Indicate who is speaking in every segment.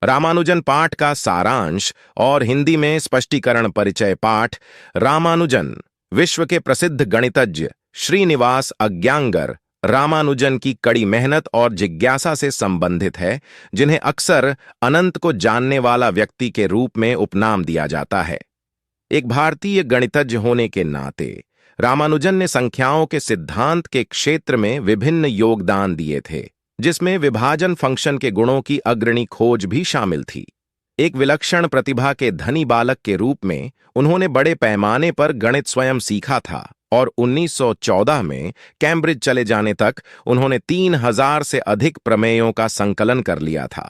Speaker 1: रामानुजन पाठ का सारांश और हिंदी में स्पष्टीकरण परिचय पाठ। रामानुजन विश्व के प्रसिद्ध गणितज्ञ श्रीनिवास अज्ञांगर रामानुजन की कड़ी मेहनत और जिज्ञासा से संबंधित है, जिन्हें अक्सर अनंत को जानने वाला व्यक्ति के रूप में उपनाम दिया जाता है। एक भारतीय गणितज्ञ होने के नाते रामानुजन ने संख्याओं के सिद्धांत के क्षेत्र में विभिन्न योगदान दिए थे, जिसमें विभाजन फंक्शन के गुणों की अग्रणी खोज भी शामिल थी। एक विलक्षण प्रतिभा के धनी बालक के रूप में उन्होंने बड़े पैमाने पर गणित स्वयं सीखा था और 1914 में कैम्ब्रिज चले जाने तक उन्होंने 3000 से अधिक प्रमेयों का संकलन कर लिया था।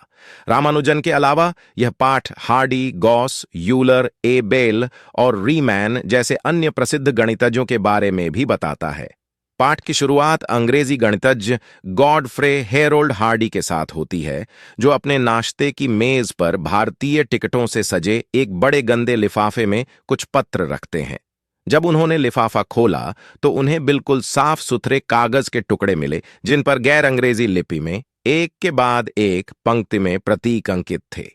Speaker 1: रामानुजन के अलावा यह पाठ हार्डी, गॉस, यूलर, ए बेल और रीमैन जैसे अन्य प्रसिद्ध गणितज्ञों के बारे में भी बताता है। पाठ की शुरुआत अंग्रेजी गणितज्ञ गॉडफ्रे हेरोल्ड हार्डी के साथ होती है, जो अपने नाश्ते की मेज पर भारतीय टिकटों से सजे एक बड़े गंदे लिफाफे में कुछ पत्र रखते हैं। जब उन्होंने लिफाफा खोला तो उन्हें बिल्कुल साफ सुथरे कागज के टुकड़े मिले, जिन पर गैर अंग्रेजी लिपि में एक के बाद एक पंक्ति में प्रतीक अंकित थे।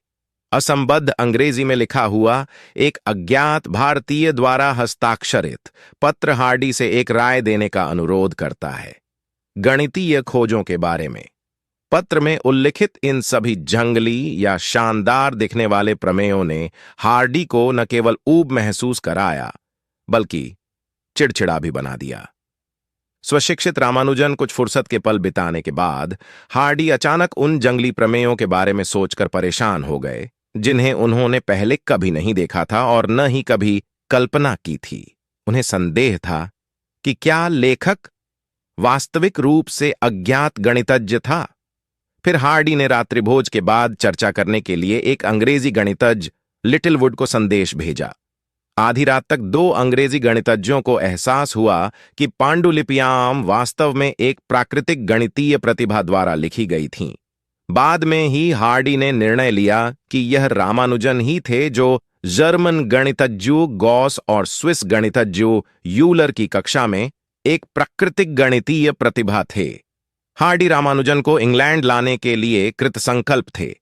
Speaker 1: असंबद्ध अंग्रेजी में लिखा हुआ एक अज्ञात भारतीय द्वारा हस्ताक्षरित पत्र हार्डी से एक राय देने का अनुरोध करता है। गणितीय खोजों के बारे में पत्र में उल्लिखित इन सभी जंगली या शानदार दिखने वाले प्रमेयों ने हार्डी को न केवल ऊब महसूस कराया, बल्कि चिड़चिड़ा भी बना दिया। स्वशिक्षित रामानुजन कुछ फुर्सत के पल बिताने के बाद हार्डी अचानक उन जंगली प्रमेयों के बारे में सोचकर परेशान हो गए, जिन्हें उन्होंने पहले कभी नहीं देखा था और न ही कभी कल्पना की थी। उन्हें संदेह था कि क्या लेखक वास्तविक रूप से अज्ञात गणितज्ञ था। फिर हार्डी ने रात्रिभोज के बाद चर्चा करने के लिए एक अंग्रेजी गणितज्ञ लिटिलवुड को संदेश भेजा। आधी रात तक दो अंग्रेजी गणितज्ञों को एहसास हुआ कि पांडुलिपियां वास्तव में एक प्राकृतिक गणितीय प्रतिभा द्वारा लिखी गई थीं। बाद में ही हार्डी ने निर्णय लिया कि यह रामानुजन ही थे जो जर्मन गणितज्ञों गॉस और स्विस गणितज्ञों यूलर की कक्षा में एक प्राकृतिक गणितीय प्रतिभा थे। हार्डी रामानुजन को इंग्लैंड लाने के लिए कृतसंकल्प थे।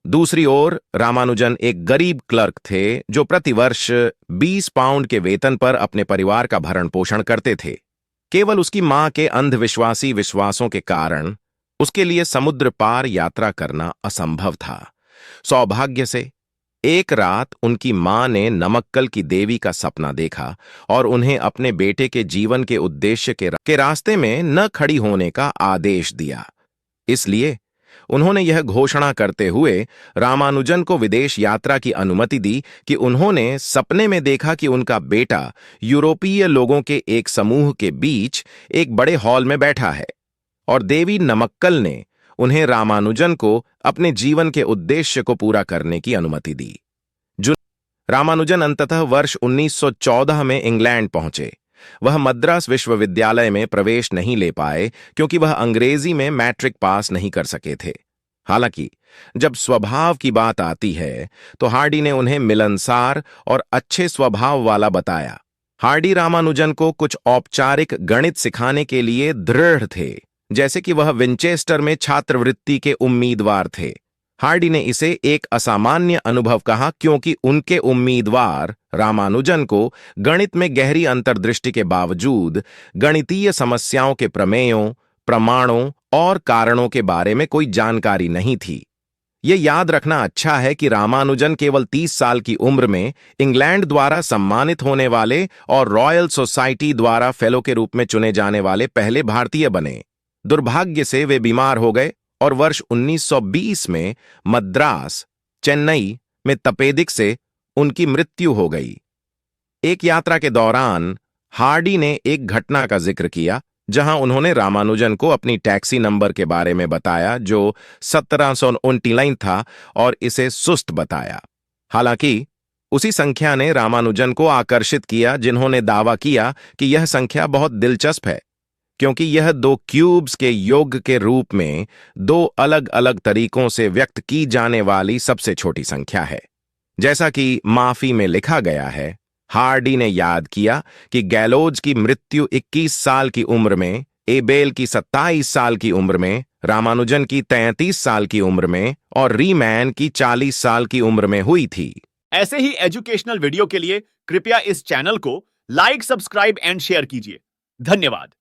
Speaker 1: दूसरी ओर रामानुजन एक गरीब क्लर्क थे जो प्रतिवर्ष 20 पाउंड के वेतन पर अपने परिवार का भरण पोषण करते थे। केवल उसकी मां के अंधविश्वासी विश्वासों के कारण उसके लिए समुद्र पार यात्रा करना असंभव था। सौभाग्य से एक रात उनकी मां ने नमक्कल की देवी का सपना देखा और उन्हें अपने बेटे के जीवन के उद्देश्य के रास्ते में न खड़ी होने का आदेश दिया। इसलिए उन्होंने यह घोषणा करते हुए रामानुजन को विदेश यात्रा की अनुमति दी कि उन्होंने सपने में देखा कि उनका बेटा यूरोपीय लोगों के एक समूह के बीच एक बड़े हॉल में बैठा है और देवी नमक्कल ने उन्हें रामानुजन को अपने जीवन के उद्देश्य को पूरा करने की अनुमति दी। रामानुजन अंततः वर्ष 1914 में इंग्लैंड पहुंचे। वह मद्रास विश्वविद्यालय में प्रवेश नहीं ले पाए क्योंकि वह अंग्रेजी में मैट्रिक पास नहीं कर सके थे। हालांकि जब स्वभाव की बात आती है तो हार्डी ने उन्हें मिलनसार और अच्छे स्वभाव वाला बताया। हार्डी रामानुजन को कुछ औपचारिक गणित सिखाने के लिए दृढ़ थे, जैसे कि वह विंचेस्टर में छात्रवृत्ति के उम्मीदवार थे। हार्डी ने इसे एक असामान्य अनुभव कहा क्योंकि उनके उम्मीदवार रामानुजन को गणित में गहरी अंतर्दृष्टि के बावजूद गणितीय समस्याओं के प्रमेयों, प्रमाणों और कारणों के बारे में कोई जानकारी नहीं थी। यह याद रखना अच्छा है कि रामानुजन केवल 30 साल की उम्र में इंग्लैंड द्वारा सम्मानित होने वाले और रॉयल सोसाइटी द्वारा फेलो के रूप में चुने जाने वाले पहले भारतीय बने। दुर्भाग्य से वे बीमार हो गए और वर्ष 1920 में मद्रास, चेन्नई में तपेदिक से उनकी मृत्यु हो गई। एक यात्रा के दौरान हार्डी ने एक घटना का जिक्र किया जहां उन्होंने रामानुजन को अपनी टैक्सी नंबर के बारे में बताया जो 1729 था और इसे सुस्त बताया। हालांकि उसी संख्या ने रामानुजन को आकर्षित किया, जिन्होंने दावा किया कि यह संख्या बहुत दिलचस्प है क्योंकि यह दो क्यूब्स के योग के रूप में दो अलग अलग तरीकों से व्यक्त की जाने वाली सबसे छोटी संख्या है। जैसा कि माफी में लिखा गया है, हार्डी ने याद किया कि गैलोज की मृत्यु 21 साल की उम्र में, एबेल की 27 साल की उम्र में रामानुजन की 33 साल की उम्र में और रीमैन की 40 साल की उम्र में हुई थी।
Speaker 2: ऐसे ही एजुकेशनल वीडियो के लिए कृपया इस चैनल को लाइक, सब्सक्राइब एंड शेयर कीजिए। धन्यवाद।